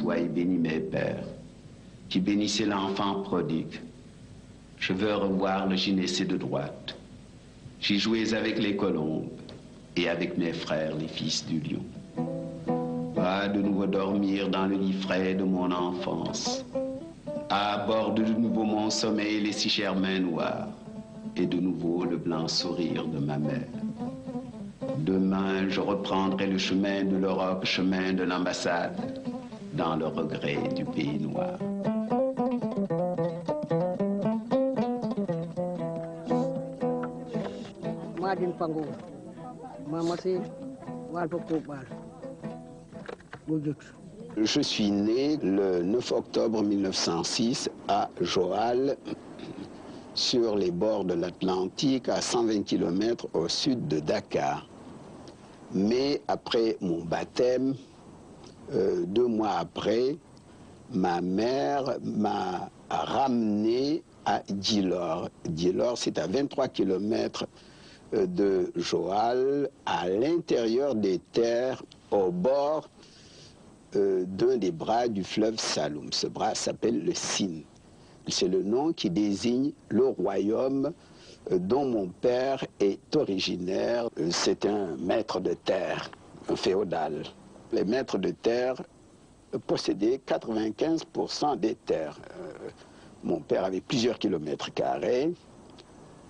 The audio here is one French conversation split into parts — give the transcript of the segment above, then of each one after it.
soient bénis mes pères, qui bénissez l'enfant prodigue. Je veux revoir le gynécée de droite. J'y jouais avec les colombes et avec mes frères, les fils du lion. Pas de nouveau dormir dans le lit frais de mon enfance. Aborde de nouveau mon sommeil les si chères mains noires et de nouveau le blanc sourire de ma mère. Demain, je reprendrai le chemin de l'Europe, chemin de l'ambassade, dans le regret du pays noir. Je suis né le 9 octobre 1906 à Joal, sur les bords de l'Atlantique, à 120 km au sud de Dakar. Mais après mon baptême, 2 mois après, ma mère m'a ramené à Djilor. Djilor, c'est à 23 km de Joal, à l'intérieur des terres, au bord d'un des bras du fleuve Saloum. Ce bras s'appelle le Sine. C'est le nom qui désigne le royaume dont mon père est originaire. C'est un maître de terre, un féodal. Les maîtres de terre possédaient 95% des terres. Mon père avait plusieurs kilomètres carrés,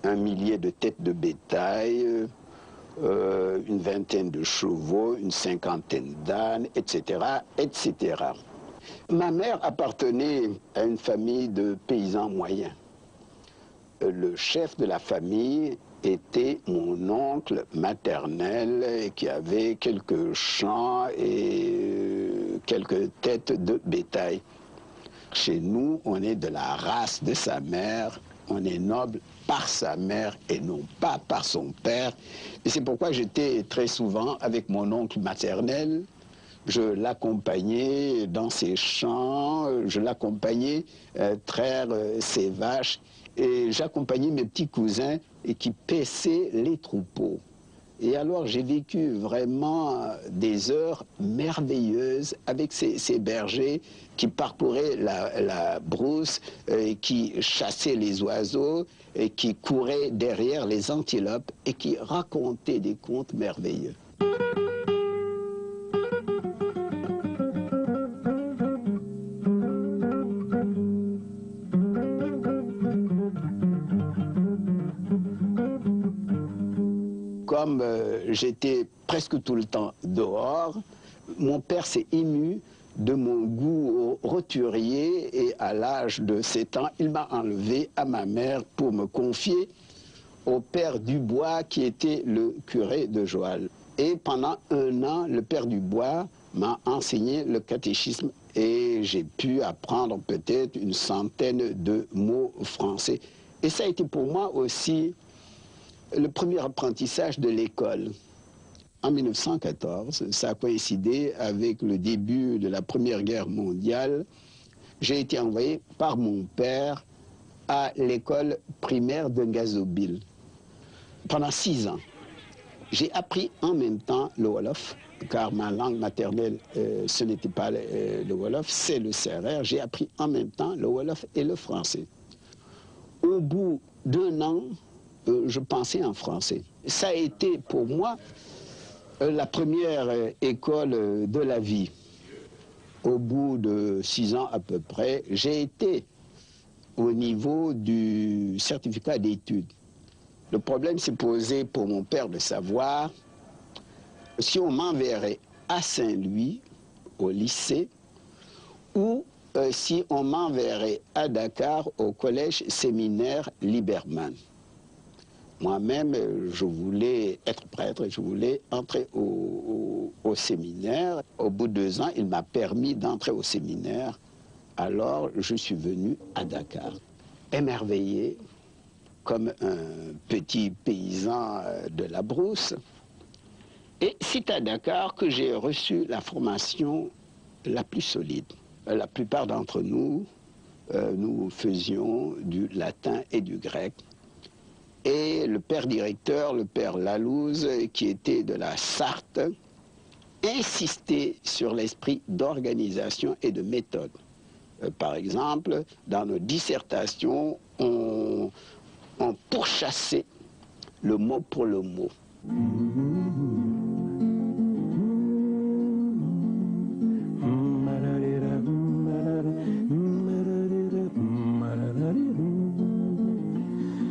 1 millier de têtes de bétail, une vingtaine de chevaux, une cinquantaine d'ânes, etc., etc. Ma mère appartenait à une famille de paysans moyens. Le chef de la famille était mon oncle maternel qui avait quelques champs et quelques têtes de bétail. Chez nous, on est de la race de sa mère, on est noble par sa mère et non pas par son père. Et c'est pourquoi j'étais très souvent avec mon oncle maternel. Je l'accompagnais dans ses champs, je l'accompagnais traire ses vaches et j'accompagnais mes petits cousins qui paissaient les troupeaux. Et alors j'ai vécu vraiment des heures merveilleuses avec ces bergers qui parcouraient la brousse, qui chassaient les oiseaux, et qui couraient derrière les antilopes et qui racontaient des contes merveilleux. Comme j'étais presque tout le temps dehors, mon père s'est ému de mon goût roturier et à l'âge de 7 ans, il m'a enlevé à ma mère pour me confier au père Dubois qui était le curé de Joal. Et pendant 1 an, le père Dubois m'a enseigné le catéchisme et j'ai pu apprendre peut-être une centaine de mots français. Et ça a été pour moi aussi le premier apprentissage de l'école. En 1914, ça a coïncidé avec le début de la Première Guerre mondiale. J'ai été envoyé par mon père à l'école primaire de Ngazobil. Pendant 6 ans, j'ai appris en même temps le Wolof, car ma langue maternelle, ce n'était pas le Wolof, c'est le Sérère. J'ai appris en même temps le Wolof et le français. Au bout d'1 an, je pensais en français. Ça a été pour moi la première école de la vie. Au bout de 6 ans à peu près, j'ai été au niveau du certificat d'études. Le problème s'est posé pour mon père de savoir si on m'enverrait à Saint-Louis, au lycée, ou si on m'enverrait à Dakar, au collège séminaire Liberman. Moi-même, je voulais être prêtre, je voulais entrer au séminaire. Au bout de 2 ans, il m'a permis d'entrer au séminaire. Alors, je suis venu à Dakar, émerveillé, comme un petit paysan de la brousse. Et c'est à Dakar que j'ai reçu la formation la plus solide. La plupart d'entre nous, nous faisions du latin et du grec. Et le père directeur, le père Lalouse, qui était de la Sarthe, insisté sur l'esprit d'organisation et de méthode. Par exemple, dans nos dissertations, on pourchassait le mot pour le mot.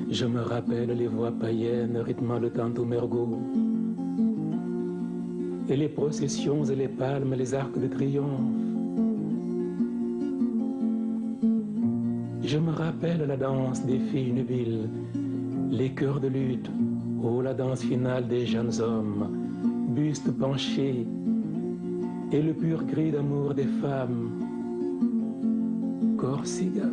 Je me rappelle les voix païennes rythmant le tanto mergot, et les processions et les palmes, les arcs de triomphe. Je me rappelle la danse des filles nubiles, les chœurs de lutte, oh la danse finale des jeunes hommes, bustes penchés, et le pur cri d'amour des femmes. Corsica.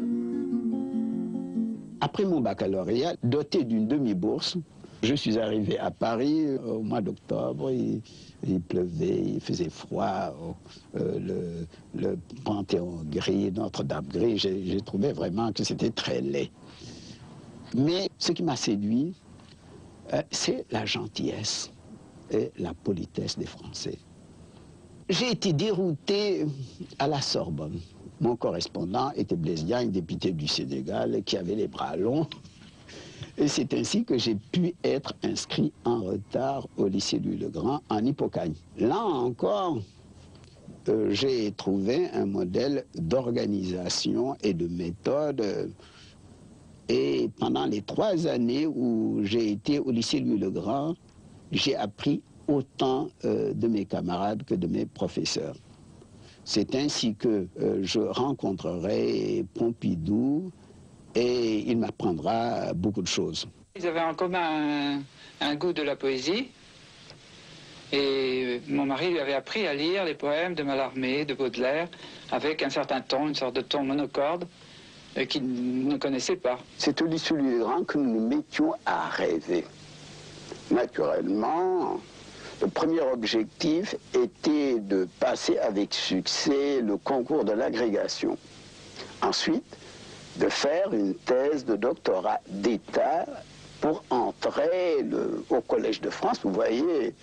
Après mon baccalauréat, doté d'une demi-bourse, je suis arrivé à Paris au mois d'octobre. Il pleuvait, il faisait froid, le Panthéon gris, Notre-Dame gris. J'ai trouvé vraiment que c'était très laid. Mais ce qui m'a séduit, c'est la gentillesse et la politesse des Français. J'ai été dérouté à la Sorbonne. Mon correspondant était Blaise Diagne, député du Sénégal, qui avait les bras longs. Et c'est ainsi que j'ai pu être inscrit en retard au lycée Louis-le-Grand en Hippocagne. Là encore, j'ai trouvé un modèle d'organisation et de méthode. Et pendant les 3 années où j'ai été au lycée Louis-le-Grand, j'ai appris autant de mes camarades que de mes professeurs. C'est ainsi que je rencontrerai Pompidou et il m'apprendra beaucoup de choses. Ils avaient en commun un goût de la poésie et mon mari lui avait appris à lire les poèmes de Mallarmé, de Baudelaire, avec un certain ton, une sorte de ton monocorde qu'il ne connaissait pas. C'est au lycée Louis-le-Grand que nous nous mettions à rêver. Naturellement, le premier objectif était de passer avec succès le concours de l'agrégation. Ensuite, de faire une thèse de doctorat d'État pour entrer au Collège de France. Vous voyez,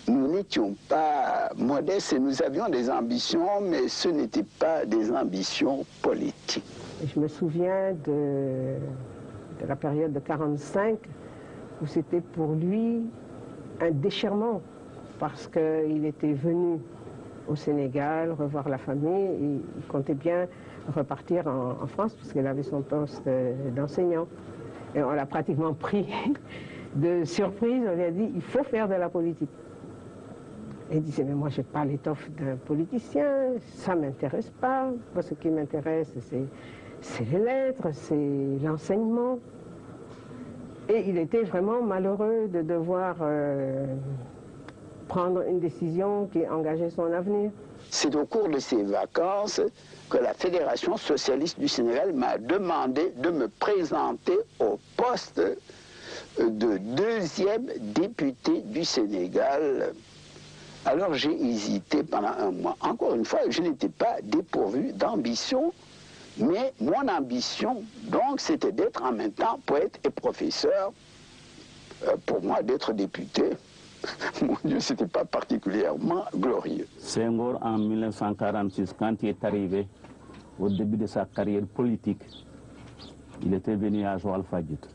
nous n'étions pas modestes et nous avions des ambitions, mais ce n'étaient pas des ambitions politiques. Je me souviens de la période de 1945, où c'était pour lui un déchirement, parce qu'il était venu au Sénégal revoir la famille et il comptait bien repartir en France parce qu'il avait son poste d'enseignant. Et on l'a pratiquement pris de surprise, on lui a dit il faut faire de la politique. Et il disait mais moi j'ai pas l'étoffe d'un politicien, ça m'intéresse pas, moi ce qui m'intéresse c'est les lettres, c'est l'enseignement. Et il était vraiment malheureux de devoir prendre une décision qui engageait son avenir. C'est au cours de ces vacances que la Fédération socialiste du Sénégal m'a demandé de me présenter au poste de 2e député du Sénégal. Alors j'ai hésité pendant un mois. Encore une fois, je n'étais pas dépourvu d'ambition, mais mon ambition, donc, c'était d'être en même temps poète et professeur. Pour moi, d'être député, mon Dieu, ce n'était pas particulièrement glorieux. Senghor, en 1946, quand il est arrivé au début de sa carrière politique, il était venu à Joal-Fadiout.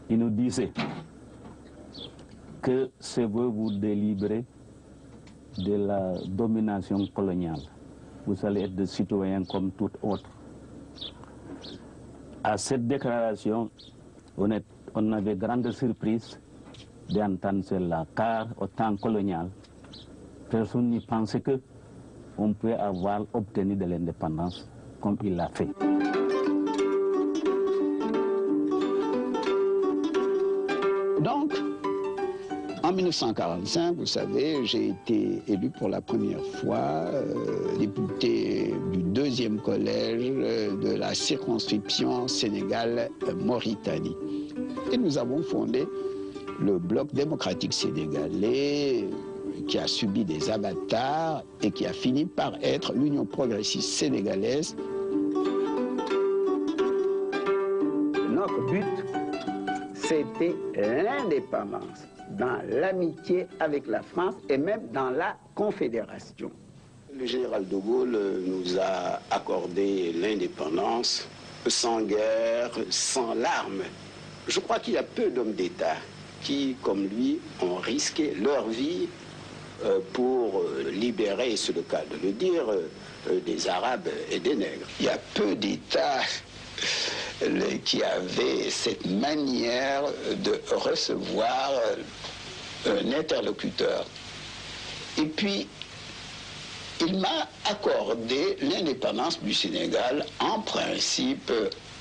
Il nous disait que c'est vous délibérer de la domination coloniale. Vous allez être des citoyens comme tout autre. À cette déclaration, on avait grande surprise d'entendre cela, car au temps colonial, personne n'y pensait qu'on pouvait avoir obtenu de l'indépendance comme il l'a fait. Donc, en 1945, vous savez, j'ai été élu pour la première fois député du 2e collège de la circonscription Sénégal-Mauritanie. Et nous avons fondé le Bloc démocratique sénégalais qui a subi des avatars et qui a fini par être l'Union progressiste sénégalaise. Notre but, c'était l'indépendance. dans l'amitié avec la France et même dans la Confédération. Le général de Gaulle nous a accordé l'indépendance sans guerre, sans larmes. Je crois qu'il y a peu d'hommes d'État qui, comme lui, ont risqué leur vie pour libérer, c'est le cas de le dire, des Arabes et des Nègres. Il y a peu d'États qui avaient cette manière de recevoir un interlocuteur. Et puis, il m'a accordé l'indépendance du Sénégal, en principe,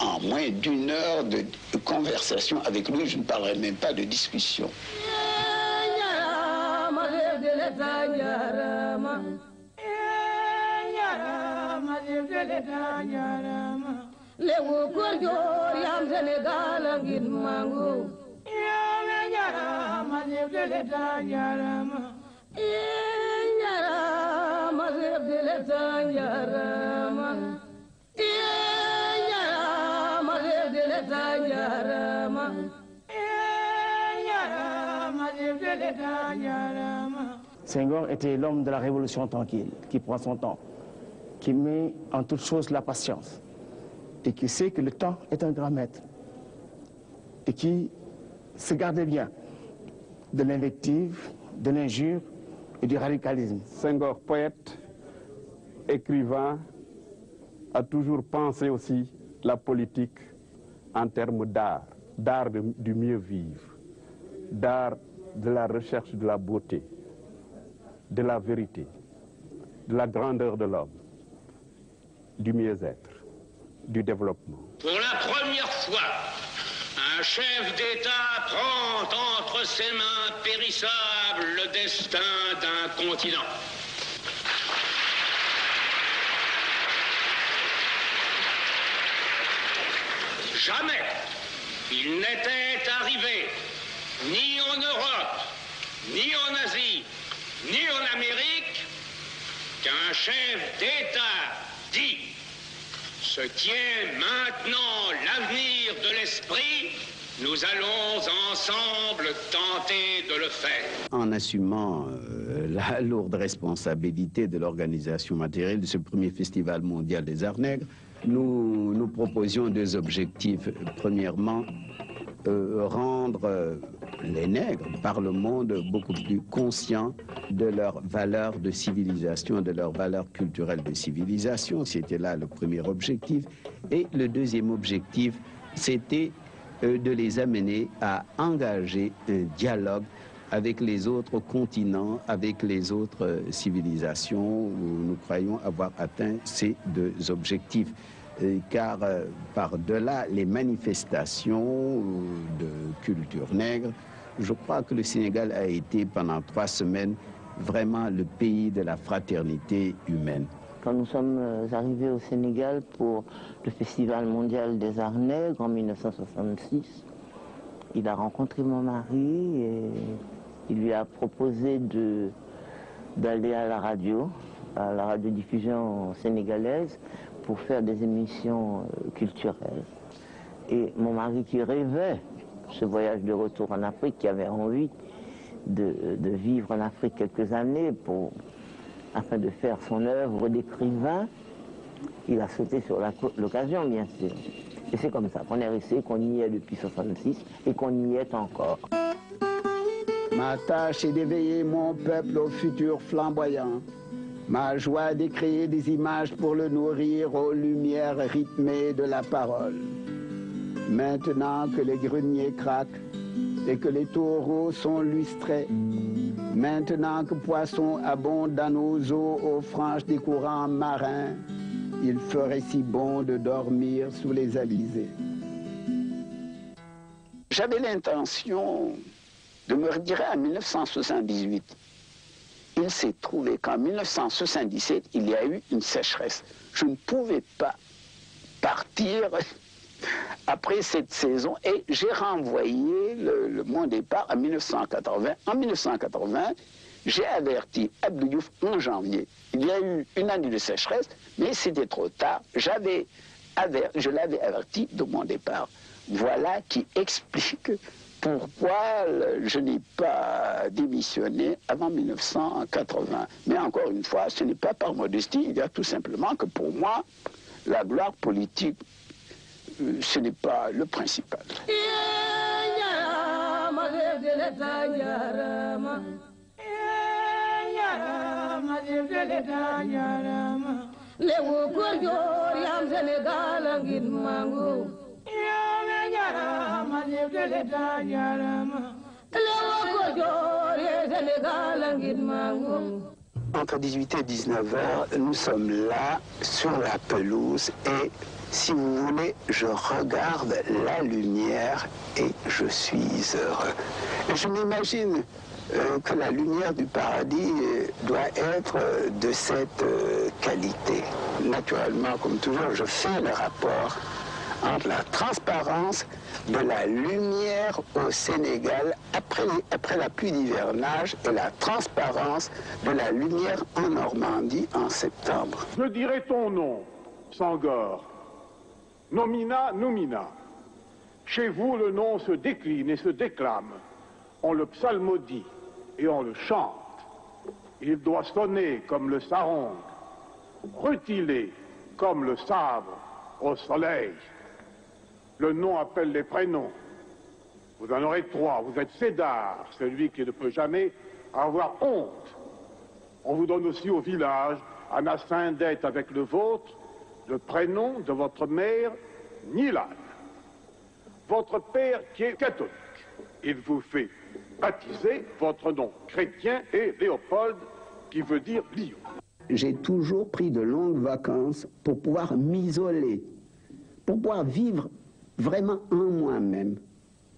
en moins d'1 heure de conversation avec lui. Je ne parlerai même pas de discussion. Senghor était l'homme de la révolution tranquille, qui prend son temps, qui met en toute chose la patience, et qui sait que le temps est un grand maître, et qui se gardait bien de l'invective, de l'injure et du radicalisme. Senghor, poète, écrivain, a toujours pensé aussi la politique en termes d'art, d'art du mieux vivre, d'art de la recherche de la beauté, de la vérité, de la grandeur de l'homme, du mieux-être, du développement. Pour la première fois, un chef d'État prend entre ses mains périssables le destin d'un continent. Jamais il n'était arrivé, ni en Europe, ni en Asie, ni en Amérique, qu'un chef d'État dit « Ce qui est maintenant l'avenir de l'esprit, nous allons ensemble tenter de le faire. » En assumant la lourde responsabilité de l'organisation matérielle de ce premier festival mondial des arts nègres, nous proposions 2 objectifs. Premièrement, rendre les nègres par le monde beaucoup plus conscients de leurs valeurs de civilisation, de leurs valeurs culturelles de civilisation. C'était là le premier objectif. Et le deuxième objectif, c'était de les amener à engager un dialogue avec les autres continents, avec les autres civilisations, où nous croyons avoir atteint ces 2 objectifs. Car par-delà les manifestations de culture nègre, je crois que le Sénégal a été pendant 3 semaines vraiment le pays de la fraternité humaine. Quand nous sommes arrivés au Sénégal pour le Festival mondial des arts nègres en 1966, il a rencontré mon mari et il lui a proposé d'aller à la radiodiffusion sénégalaise, pour faire des émissions culturelles. Et mon mari qui rêvait ce voyage de retour en Afrique, qui avait envie de vivre en Afrique quelques années afin de faire son œuvre d'écrivain, il a sauté sur l'occasion, bien sûr. Et c'est comme ça qu'on est resté, qu'on y est depuis 1966 et qu'on y est encore. Ma tâche est d'éveiller mon peuple au futur flamboyant. Ma joie de créer des images pour le nourrir aux lumières rythmées de la parole. Maintenant que les greniers craquent et que les taureaux sont lustrés, maintenant que poissons abondent dans nos eaux aux franges des courants marins, il ferait si bon de dormir sous les alizés. J'avais l'intention de me retirer en 1978. Il s'est trouvé qu'en 1977, il y a eu une sécheresse. Je ne pouvais pas partir après cette saison et j'ai renvoyé mon départ en 1980. En 1980, j'ai averti Abdou Diouf en janvier. Il y a eu une année de sécheresse, mais c'était trop tard. Je l'avais averti de mon départ. Voilà qui explique pourquoi je n'ai pas démissionné avant 1980. Mais encore une fois, ce n'est pas par modestie, il y a tout simplement que pour moi, la gloire politique, ce n'est pas le principal. Entre 18 et 19 heures, nous sommes là, sur la pelouse, et si vous voulez, je regarde la lumière et je suis heureux. Et je m'imagine que la lumière du paradis doit être de cette qualité. Naturellement, comme toujours, je fais le rapport entre la transparence de la lumière au Sénégal après la pluie d'hivernage et la transparence de la lumière en Normandie en septembre. Je dirai ton nom, Senghor. Nomina, numina. Chez vous, le nom se décline et se déclame. On le psalmodie et on le chante. Il doit sonner comme le sarong, rutiler comme le sabre au soleil. Le nom appelle les prénoms. Vous en aurez 3. Vous êtes Cédar, celui qui ne peut jamais avoir honte. On vous donne aussi au village un assin d'être avec le vôtre, le prénom de votre mère, Nilan. Votre père qui est catholique, il vous fait baptiser, votre nom chrétien est Léopold, qui veut dire lion. J'ai toujours pris de longues vacances pour pouvoir m'isoler, pour pouvoir vivre vraiment en moi-même,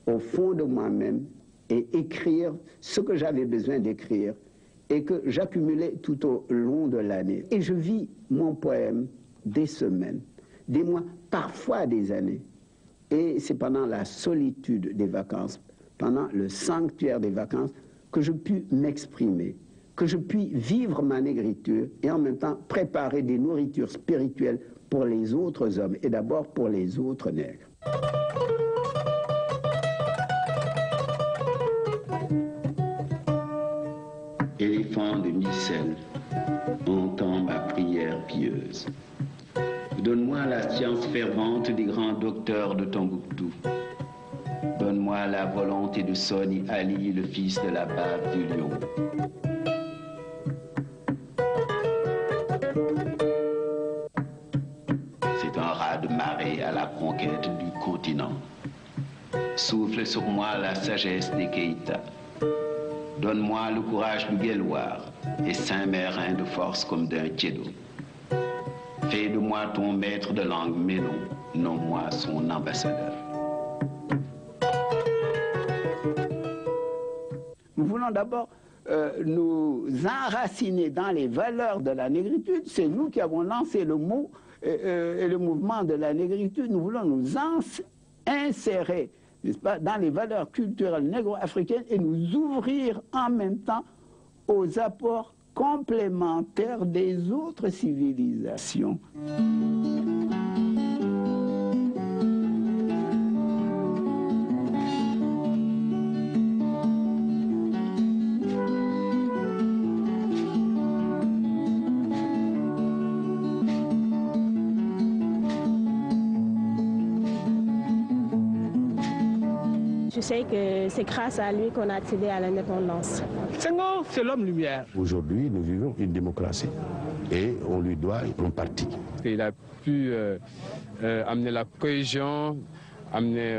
au fond de moi-même, et écrire ce que j'avais besoin d'écrire et que j'accumulais tout au long de l'année. Et je vis mon poème des semaines, des mois, parfois des années. Et c'est pendant la solitude des vacances, pendant le sanctuaire des vacances, que je puis m'exprimer, que je puis vivre ma négritude et en même temps préparer des nourritures spirituelles pour les autres hommes et d'abord pour les autres nègres. Éléphant de Micelle, entends ma prière pieuse. Donne-moi la science fervente des grands docteurs de Tombouctou. Donne-moi la volonté de Soni Ali, le fils de la barbe du lion. C'est un raz-de-marée à la conquête du continent. Souffle sur moi la sagesse des Keïta. Donne-moi le courage du Guelwaar et Saint-Mérin de force comme d'un Tchédo. Fais de moi ton maître de langue Ménon, nomme-moi son ambassadeur. Nous voulons d'abord nous enraciner dans les valeurs de la négritude. C'est nous qui avons lancé le mot et le mouvement de la négritude. Nous voulons nous insérer, n'est-ce pas, dans les valeurs culturelles négro-africaines et nous ouvrir en même temps aux apports complémentaires des autres civilisations. Je sais que c'est grâce à lui qu'on a accédé à l'indépendance. Senghor, c'est l'homme lumière. Aujourd'hui, nous vivons une démocratie et on lui doit un parti. Il a pu amener la cohésion, amener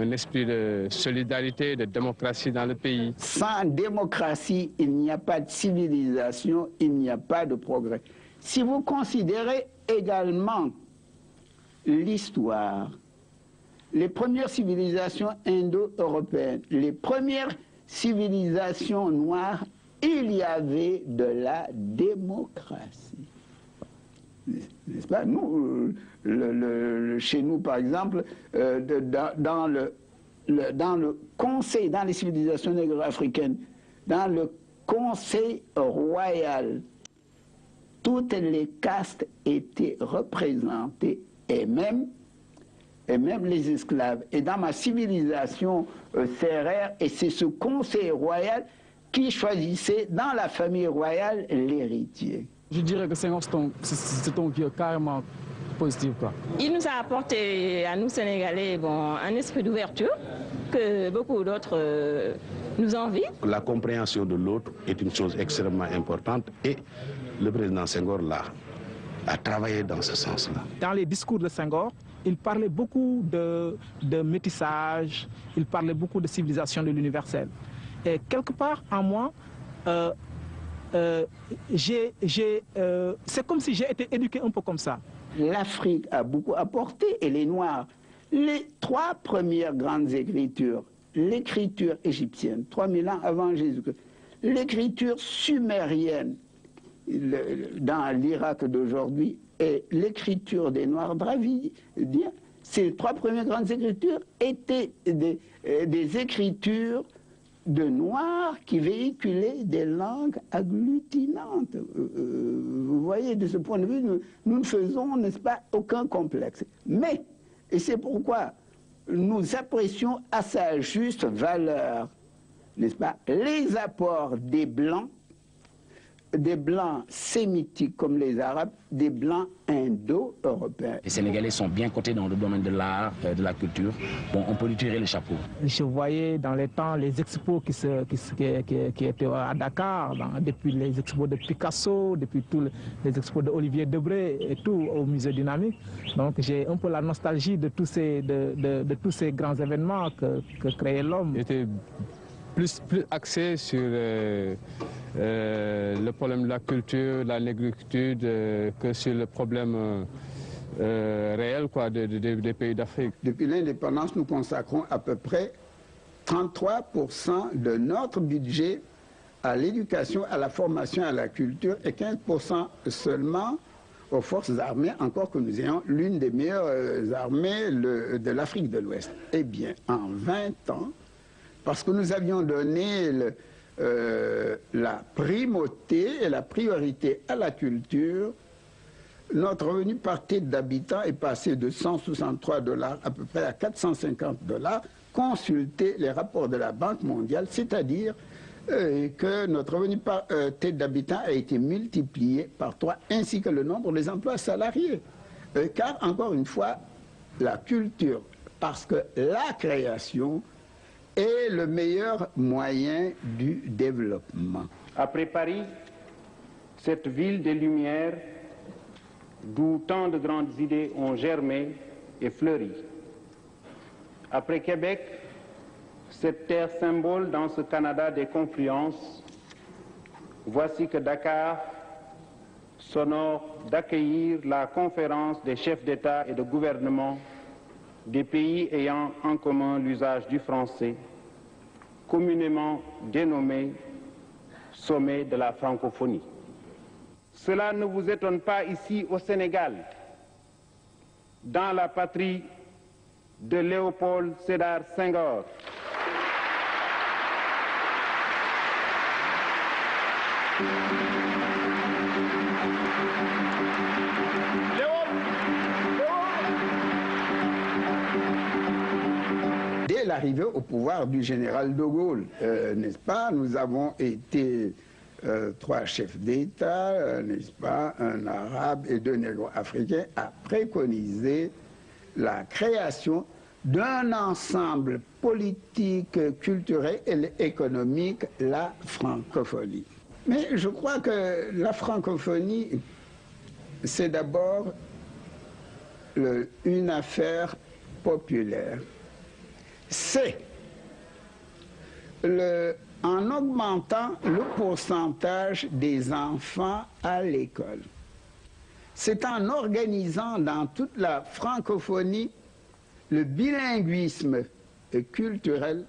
un esprit de solidarité, de démocratie dans le pays. Sans démocratie, il n'y a pas de civilisation, il n'y a pas de progrès. Si vous considérez également l'histoire, les premières civilisations indo-européennes, les premières civilisations noires, il y avait de la démocratie. N'est-ce pas? Nous, chez nous, par exemple, dans le conseil, dans les civilisations négro-africaines, dans le conseil royal, toutes les castes étaient représentées et même et même les esclaves. Et dans ma civilisation sérère, et c'est ce conseil royal qui choisissait dans la famille royale l'héritier. Je dirais que Senghor, c'est un vieux carrément positif, quoi. Il nous a apporté, à nous Sénégalais, un esprit d'ouverture que beaucoup d'autres nous envient. La compréhension de l'autre est une chose extrêmement importante et le président Senghor a travaillé dans ce sens-là. Dans les discours de Senghor, il parlait beaucoup de métissage, il parlait beaucoup de civilisation de l'universel. Et quelque part en moi, c'est comme si j'ai été éduqué un peu comme ça. L'Afrique a beaucoup apporté et les Noirs. Les 3 premières grandes écritures, l'écriture égyptienne, 3000 ans avant Jésus-Christ, l'écriture sumérienne dans l'Irak d'aujourd'hui et l'écriture des Noirs dravidiens, ces 3 premières grandes écritures étaient des écritures de Noirs qui véhiculaient des langues agglutinantes. Vous voyez, de ce point de vue, nous ne faisons, n'est-ce pas, aucun complexe. Mais, et c'est pourquoi nous apprécions à sa juste valeur, n'est-ce pas, les apports des Blancs sémitiques comme les Arabes, des Blancs indo-européens. Les Sénégalais sont bien cotés dans le domaine de l'art, de la culture. Bon, on peut lui tirer le chapeau. Je voyais dans les temps les expos qui étaient à Dakar, depuis les expos de Picasso, depuis tous les expos d'Olivier Debré et tout au musée Dynamique. Donc j'ai un peu la nostalgie de tous ces grands événements que créait l'homme. Plus axé sur le problème de la culture, de la négritude, que sur le problème réel des pays d'Afrique. Depuis l'indépendance, nous consacrons à peu près 33% de notre budget à l'éducation, à la formation, à la culture et 15% seulement aux forces armées, encore que nous ayons l'une des meilleures armées de l'Afrique de l'Ouest. Eh bien, en 20 ans, parce que nous avions donné la primauté et la priorité à la culture, notre revenu par tête d'habitant est passé de 163 $ à peu près à 450 $. Consultez les rapports de la Banque mondiale, c'est-à-dire que notre revenu par tête d'habitant a été multiplié par 3, ainsi que le nombre des emplois salariés. Car, encore une fois, la culture, parce que la création est le meilleur moyen du développement. Après Paris, cette ville des Lumières, d'où tant de grandes idées ont germé et fleuri. Après Québec, cette terre symbole dans ce Canada des confluences, voici que Dakar s'honore d'accueillir la conférence des chefs d'État et de gouvernement des pays ayant en commun l'usage du français, communément dénommé Sommet de la francophonie. Cela ne vous étonne pas ici au Sénégal, dans la patrie de Léopold Sédar Senghor. Dès l'arrivée au pouvoir du général de Gaulle, n'est-ce pas, nous avons été 3 chefs d'État, n'est-ce pas, un arabe et 2 négro-africains, à préconiser la création d'un ensemble politique, culturel et économique, la francophonie. Mais je crois que la francophonie, c'est d'abord une affaire populaire. C'est en augmentant le pourcentage des enfants à l'école. C'est en organisant dans toute la francophonie le bilinguisme culturel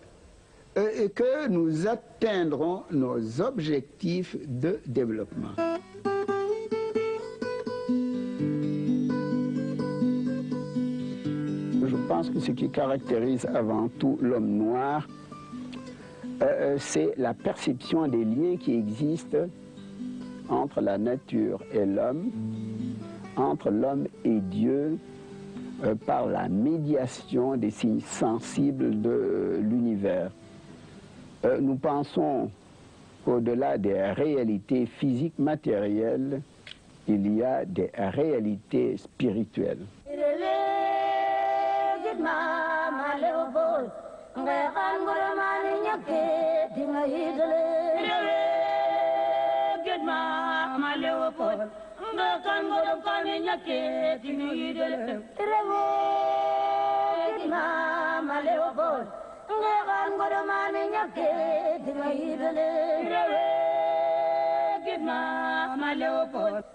que nous atteindrons nos objectifs de développement. Je pense que ce qui caractérise avant tout l'homme noir, c'est la perception des liens qui existent entre la nature et l'homme, entre l'homme et Dieu, par la médiation des signes sensibles de l'univers. Nous pensons qu'au-delà des réalités physiques matérielles, il y a des réalités spirituelles. Leopold,